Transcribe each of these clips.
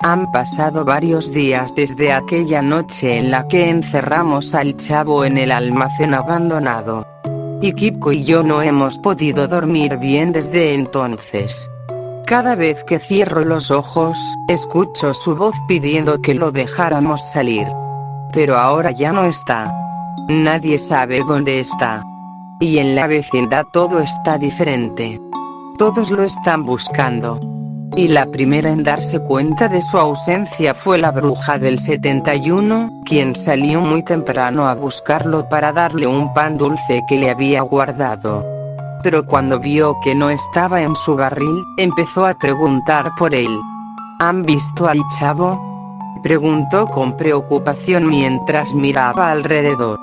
Han pasado varios días desde aquella noche en la que encerramos al chavo en el almacén abandonado. Y Kiko y yo no hemos podido dormir bien desde entonces. Cada vez que cierro los ojos, escucho su voz pidiendo que lo dejáramos salir. Pero ahora ya no está. Nadie sabe dónde está. Y en la vecindad todo está diferente. Todos lo están buscando. Y la primera en darse cuenta de su ausencia fue la bruja del 71, quien salió muy temprano a buscarlo para darle un pan dulce que le había guardado. Pero cuando vio que no estaba en su barril, empezó a preguntar por él. ¿Han visto al chavo?, preguntó con preocupación mientras miraba alrededor.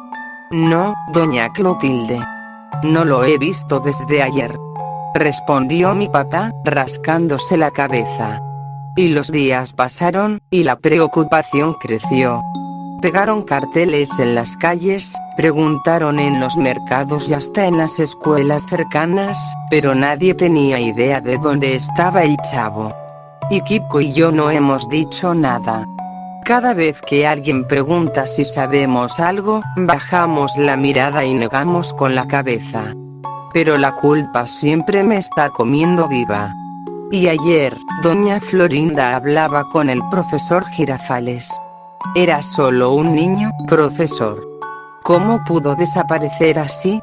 No, doña Clotilde. No lo he visto desde ayer, respondió mi papá, rascándose la cabeza. Y los días pasaron, y la preocupación creció. Pegaron carteles en las calles, preguntaron en los mercados y hasta en las escuelas cercanas, pero nadie tenía idea de dónde estaba el chavo. Y Kiko y yo no hemos dicho nada. Cada vez que alguien pregunta si sabemos algo, bajamos la mirada y negamos con la cabeza. Pero la culpa siempre me está comiendo viva. Y ayer, doña Florinda hablaba con el profesor Girafales. Era solo un niño, profesor. ¿Cómo pudo desaparecer así?,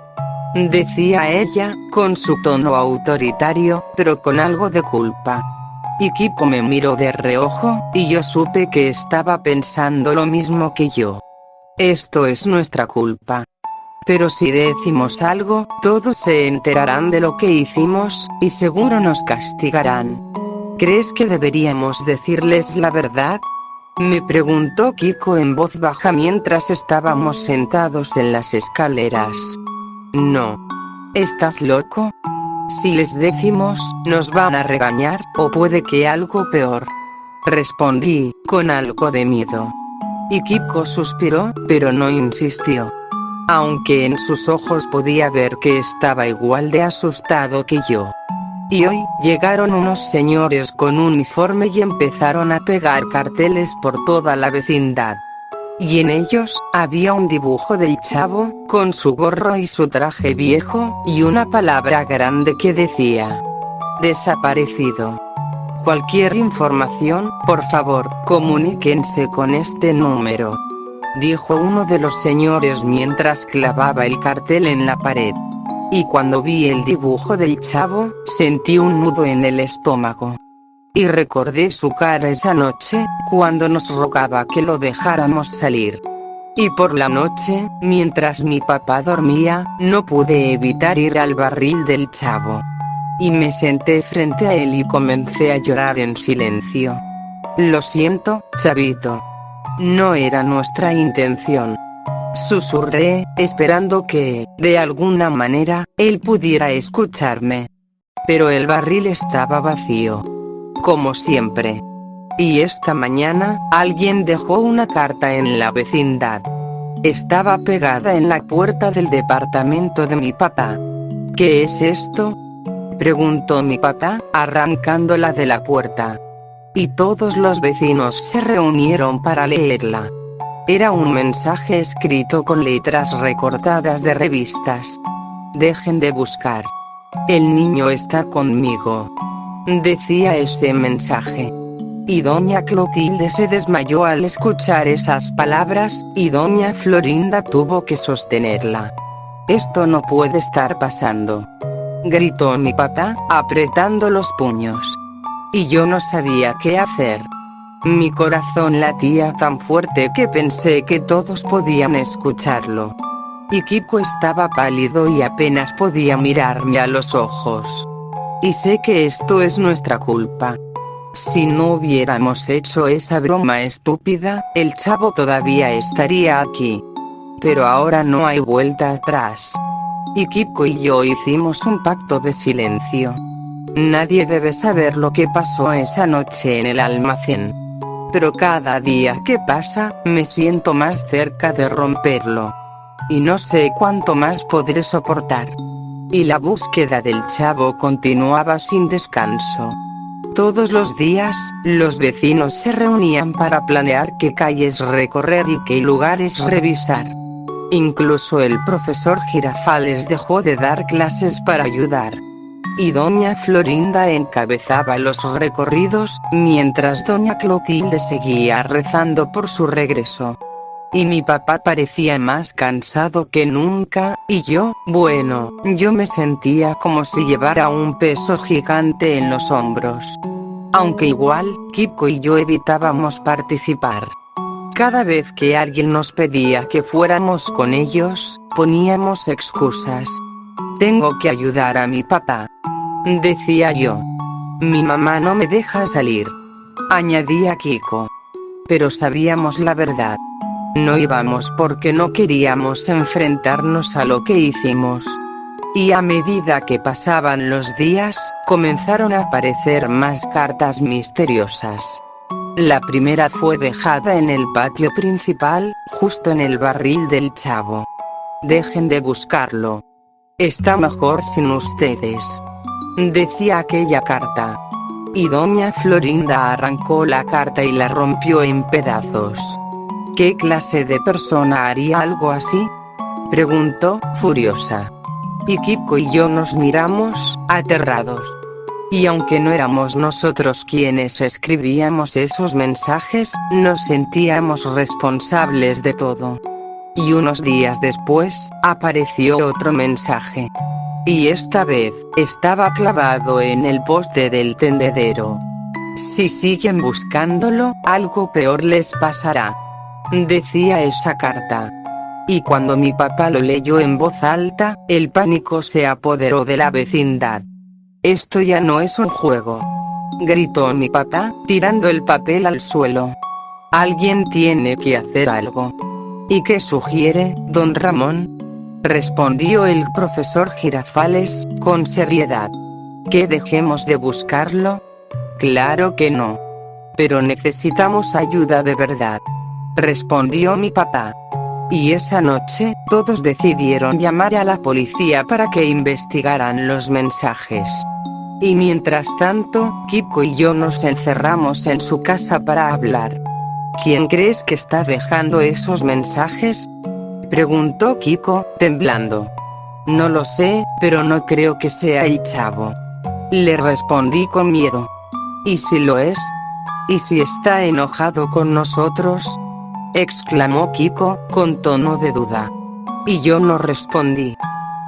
decía ella, con su tono autoritario, pero con algo de culpa. Y Kiko me miró de reojo, y yo supe que estaba pensando lo mismo que yo. Esto es nuestra culpa. Pero si decimos algo, todos se enterarán de lo que hicimos, y seguro nos castigarán. ¿Crees que deberíamos decirles la verdad?, me preguntó Kiko en voz baja mientras estábamos sentados en las escaleras. No. ¿Estás loco? Si les decimos, nos van a regañar, o puede que algo peor, respondí, con algo de miedo. Y Kiko suspiró, pero no insistió. Aunque en sus ojos podía ver que estaba igual de asustado que yo. Y hoy, llegaron unos señores con uniforme y empezaron a pegar carteles por toda la vecindad. Y en ellos, había un dibujo del chavo, con su gorro y su traje viejo, y una palabra grande que decía: desaparecido. Cualquier información, por favor, comuníquense con este número, dijo uno de los señores mientras clavaba el cartel en la pared. Y cuando vi el dibujo del chavo, sentí un nudo en el estómago. Y recordé su cara esa noche, cuando nos rogaba que lo dejáramos salir. Y por la noche, mientras mi papá dormía, no pude evitar ir al barril del chavo. Y me senté frente a él y comencé a llorar en silencio. Lo siento, chavito. No era nuestra intención, susurré, esperando que, de alguna manera, él pudiera escucharme. Pero el barril estaba vacío, como siempre. Y esta mañana, alguien dejó una carta en la vecindad. Estaba pegada en la puerta del departamento de mi papá. ¿Qué es esto?, preguntó mi papá, arrancándola de la puerta. Y todos los vecinos se reunieron para leerla. Era un mensaje escrito con letras recortadas de revistas. Dejen de buscar. El niño está conmigo, decía ese mensaje. Y doña Clotilde se desmayó al escuchar esas palabras, y doña Florinda tuvo que sostenerla. Esto no puede estar pasando, gritó mi papá, apretando los puños. Y yo no sabía qué hacer. Mi corazón latía tan fuerte que pensé que todos podían escucharlo. Y Kiko estaba pálido y apenas podía mirarme a los ojos. Y sé que esto es nuestra culpa. Si no hubiéramos hecho esa broma estúpida, el chavo todavía estaría aquí. Pero ahora no hay vuelta atrás. Y Kiko y yo hicimos un pacto de silencio. Nadie debe saber lo que pasó esa noche en el almacén. Pero cada día que pasa, me siento más cerca de romperlo. Y no sé cuánto más podré soportar. Y la búsqueda del chavo continuaba sin descanso. Todos los días, los vecinos se reunían para planear qué calles recorrer y qué lugares revisar. Incluso el profesor Girafales dejó de dar clases para ayudar. Y doña Florinda encabezaba los recorridos, mientras doña Clotilde seguía rezando por su regreso. Y mi papá parecía más cansado que nunca, y yo me sentía como si llevara un peso gigante en los hombros. Aunque igual, Kiko y yo evitábamos participar. Cada vez que alguien nos pedía que fuéramos con ellos, poníamos excusas. Tengo que ayudar a mi papá, decía yo. Mi mamá no me deja salir, añadía Kiko. Pero sabíamos la verdad. No íbamos porque no queríamos enfrentarnos a lo que hicimos. Y a medida que pasaban los días, comenzaron a aparecer más cartas misteriosas. La primera fue dejada en el patio principal, justo en el barril del chavo. Dejen de buscarlo. Está mejor sin ustedes, decía aquella carta. Y doña Florinda arrancó la carta y la rompió en pedazos. ¿Qué clase de persona haría algo así?, preguntó, furiosa. Y Kiko y yo nos miramos, aterrados. Y aunque no éramos nosotros quienes escribíamos esos mensajes, nos sentíamos responsables de todo. Y unos días después, apareció otro mensaje. Y esta vez, estaba clavado en el poste del tendedero. Si siguen buscándolo, algo peor les pasará, decía esa carta. Y cuando mi papá lo leyó en voz alta, el pánico se apoderó de la vecindad. Esto ya no es un juego, gritó mi papá, tirando el papel al suelo. Alguien tiene que hacer algo. ¿Y qué sugiere, don Ramón?, respondió el profesor Girafales, con seriedad. ¿Que dejemos de buscarlo? Claro que no. Pero necesitamos ayuda de verdad, respondió mi papá. Y esa noche, todos decidieron llamar a la policía para que investigaran los mensajes. Y mientras tanto, Kiko y yo nos encerramos en su casa para hablar. ¿Quién crees que está dejando esos mensajes?, preguntó Kiko, temblando. No lo sé, pero no creo que sea el chavo, le respondí con miedo. ¿Y si lo es? ¿Y si está enojado con nosotros?, exclamó Kiko, con tono de duda. Y yo no respondí.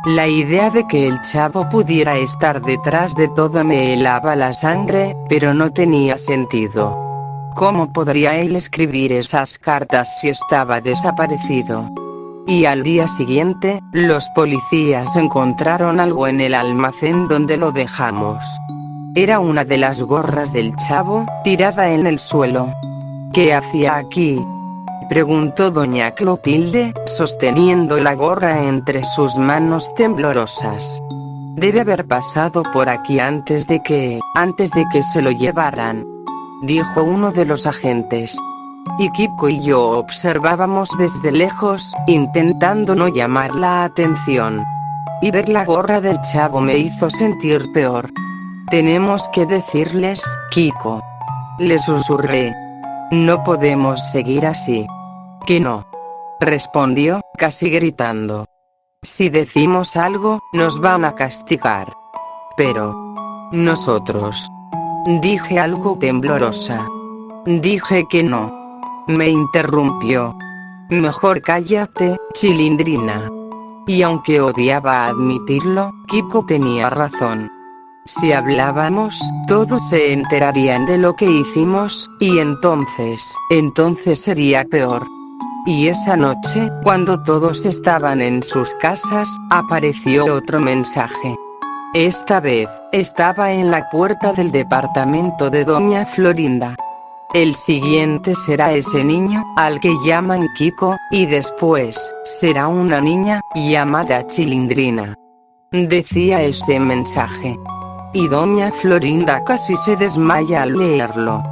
La idea de que el chavo pudiera estar detrás de todo me helaba la sangre, pero no tenía sentido. ¿Cómo podría él escribir esas cartas si estaba desaparecido? Y al día siguiente, los policías encontraron algo en el almacén donde lo dejamos. Era una de las gorras del chavo, tirada en el suelo. ¿Qué hacía aquí?, preguntó doña Clotilde, sosteniendo la gorra entre sus manos temblorosas. Debe haber pasado por aquí antes de que se lo llevaran, dijo uno de los agentes. Y Kiko y yo observábamos desde lejos, intentando no llamar la atención. Y ver la gorra del chavo me hizo sentir peor. Tenemos que decirles, Kiko, le susurré. No podemos seguir así. ¿Que no?, respondió, casi gritando. Si decimos algo, nos van a castigar. Pero nosotros, dije algo temblorosa. Dije que no, me interrumpió. Mejor cállate, chilindrina. Y aunque odiaba admitirlo, Kiko tenía razón. Si hablábamos, todos se enterarían de lo que hicimos, y entonces sería peor. Y esa noche, cuando todos estaban en sus casas, apareció otro mensaje. Esta vez, estaba en la puerta del departamento de doña Florinda. El siguiente será ese niño, al que llaman Kiko, y después, será una niña, llamada Chilindrina, decía ese mensaje. Y doña Florinda casi se desmaya al leerlo.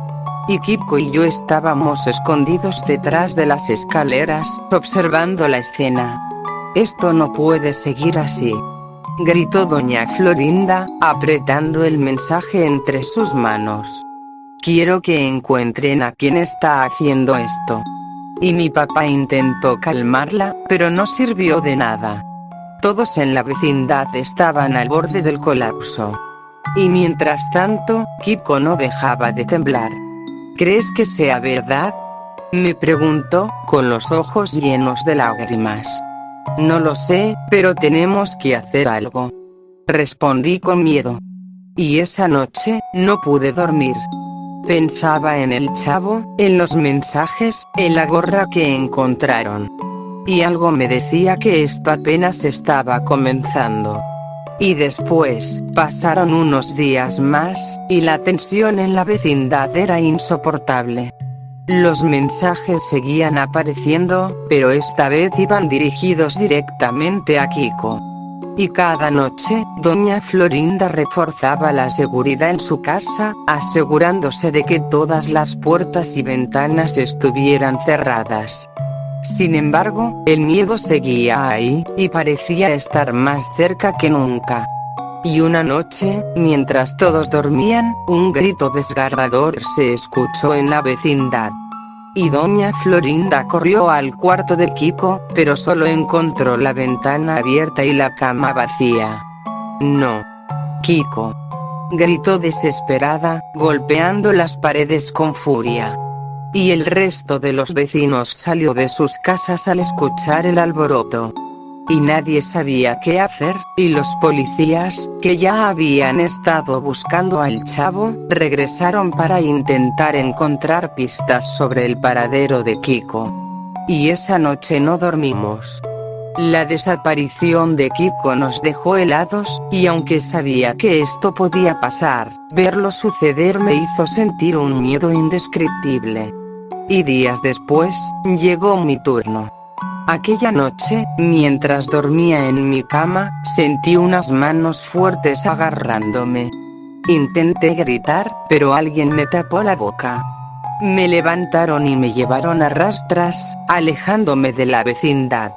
Y Kiko y yo estábamos escondidos detrás de las escaleras, observando la escena. Esto no puede seguir así, gritó doña Florinda, apretando el mensaje entre sus manos. Quiero que encuentren a quien está haciendo esto. Y mi papá intentó calmarla, pero no sirvió de nada. Todos en la vecindad estaban al borde del colapso. Y mientras tanto, Kiko no dejaba de temblar. ¿Crees que sea verdad?, me preguntó, con los ojos llenos de lágrimas. No lo sé, pero tenemos que hacer algo, respondí con miedo. Y esa noche, no pude dormir. Pensaba en el chavo, en los mensajes, en la gorra que encontraron. Y algo me decía que esto apenas estaba comenzando. Y después, pasaron unos días más, y la tensión en la vecindad era insoportable. Los mensajes seguían apareciendo, pero esta vez iban dirigidos directamente a Kiko. Y cada noche, doña Florinda reforzaba la seguridad en su casa, asegurándose de que todas las puertas y ventanas estuvieran cerradas. Sin embargo, el miedo seguía ahí, y parecía estar más cerca que nunca. Y una noche, mientras todos dormían, un grito desgarrador se escuchó en la vecindad. Y doña Florinda corrió al cuarto de Kiko, pero solo encontró la ventana abierta y la cama vacía. No. Kiko, gritó desesperada, golpeando las paredes con furia. Y el resto de los vecinos salió de sus casas al escuchar el alboroto. Y nadie sabía qué hacer, y los policías, que ya habían estado buscando al chavo, regresaron para intentar encontrar pistas sobre el paradero de Kiko. Y esa noche no dormimos. La desaparición de Kiko nos dejó helados, y aunque sabía que esto podía pasar, verlo suceder me hizo sentir un miedo indescriptible. Y días después, llegó mi turno. Aquella noche, mientras dormía en mi cama, sentí unas manos fuertes agarrándome. Intenté gritar, pero alguien me tapó la boca. Me levantaron y me llevaron a rastras, alejándome de la vecindad.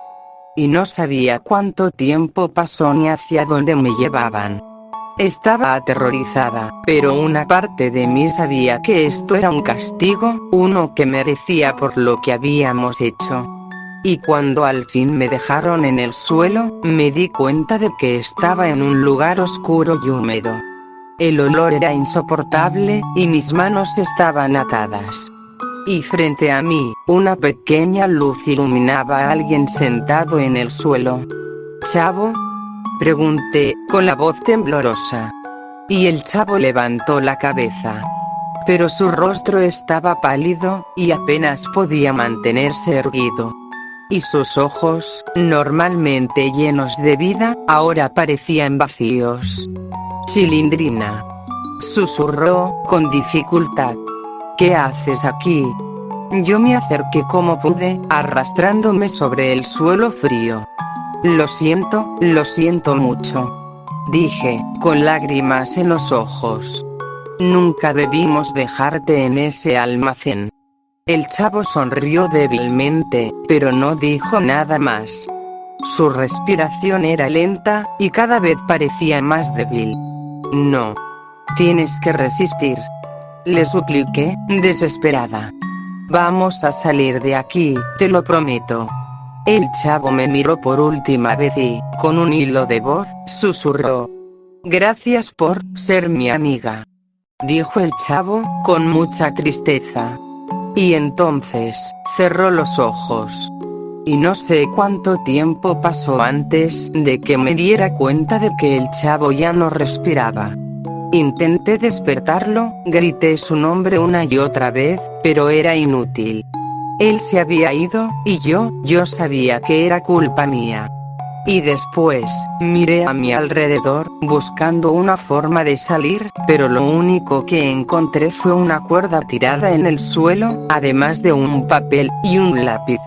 Y no sabía cuánto tiempo pasó ni hacia dónde me llevaban. Estaba aterrorizada, pero una parte de mí sabía que esto era un castigo, uno que merecía por lo que habíamos hecho. Y cuando al fin me dejaron en el suelo, me di cuenta de que estaba en un lugar oscuro y húmedo. El olor era insoportable, y mis manos estaban atadas. Y frente a mí, una pequeña luz iluminaba a alguien sentado en el suelo. ¿Chavo?, pregunté, con la voz temblorosa. Y el chavo levantó la cabeza. Pero su rostro estaba pálido, y apenas podía mantenerse erguido. Y sus ojos, normalmente llenos de vida, ahora parecían vacíos. Chilindrina, susurró, con dificultad. ¿Qué haces aquí? Yo me acerqué como pude, arrastrándome sobre el suelo frío. Lo siento mucho, dije, con lágrimas en los ojos. Nunca debimos dejarte en ese almacén. El chavo sonrió débilmente, pero no dijo nada más. Su respiración era lenta, y cada vez parecía más débil. No. Tienes que resistir, le supliqué, desesperada. Vamos a salir de aquí, te lo prometo. El chavo me miró por última vez y, con un hilo de voz, susurró. Gracias por ser mi amiga, dijo el chavo, con mucha tristeza. Y entonces, cerró los ojos. Y no sé cuánto tiempo pasó antes de que me diera cuenta de que el chavo ya no respiraba. Intenté despertarlo, grité su nombre una y otra vez, pero era inútil. Él se había ido, y yo sabía que era culpa mía. Y después, miré a mi alrededor, buscando una forma de salir, pero lo único que encontré fue una cuerda tirada en el suelo, además de un papel y un lápiz.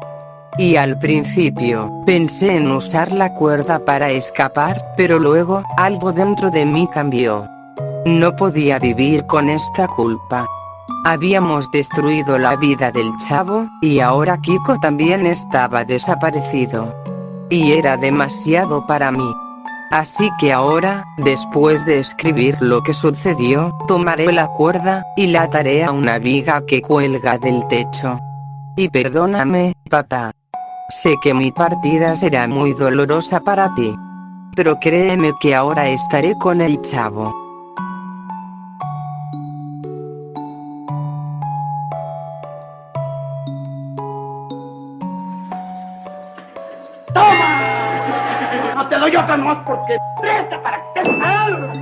Y al principio, pensé en usar la cuerda para escapar, pero luego, algo dentro de mí cambió. No podía vivir con esta culpa. Habíamos destruido la vida del chavo, y ahora Kiko también estaba desaparecido. Y era demasiado para mí. Así que ahora, después de escribir lo que sucedió, tomaré la cuerda, y la ataré a una viga que cuelga del techo. Y perdóname, papá. Sé que mi partida será muy dolorosa para ti. Pero créeme que ahora estaré con el chavo. ¡Toma! No te doy otra más porque presta para que te salga.